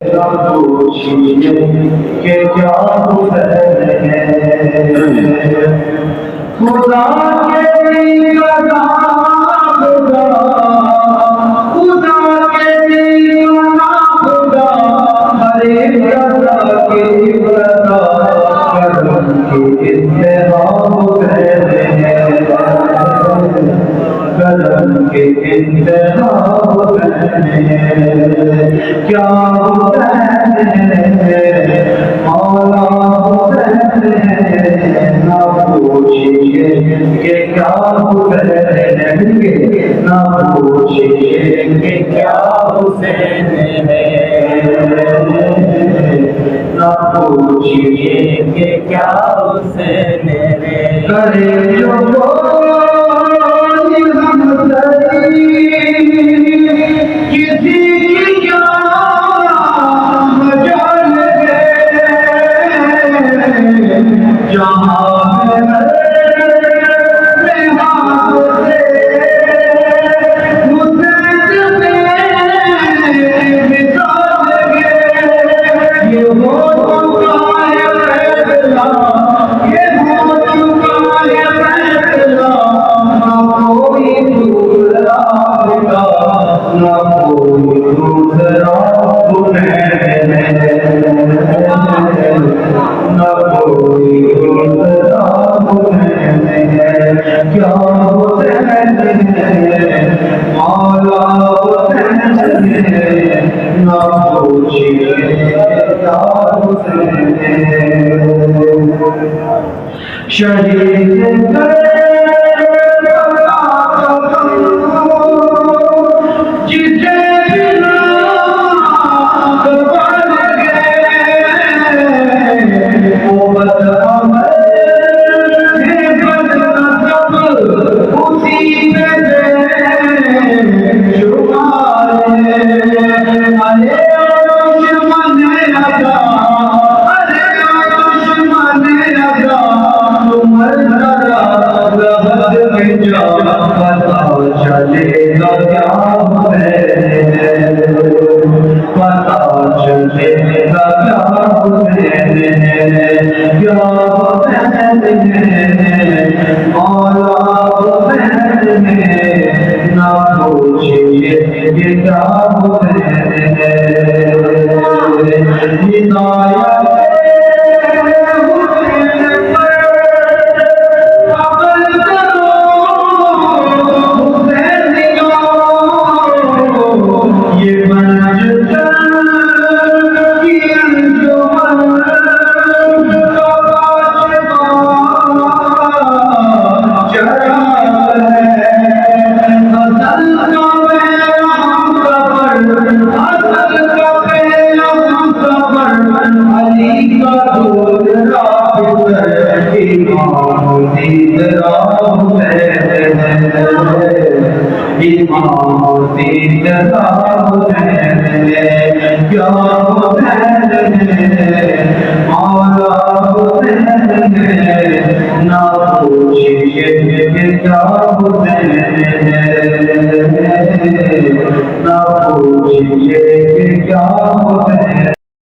پوچھیے کہ کیا حسین ہے خدا کے دل کا نام خدا خدا کے دل کا نام خدا ہر ایک رضا کی رضا کرم کی انتہا حسین ہے کرم کی انتہا حسین ہے کیا حسین ہے مولا حسین ہے نہ پوچھیے کہ کیا حسین ہے نہ پوچھیے کہ کیا حسین ہے نہ پوچھیے کہ کیا حسین ہے کرے جو شہید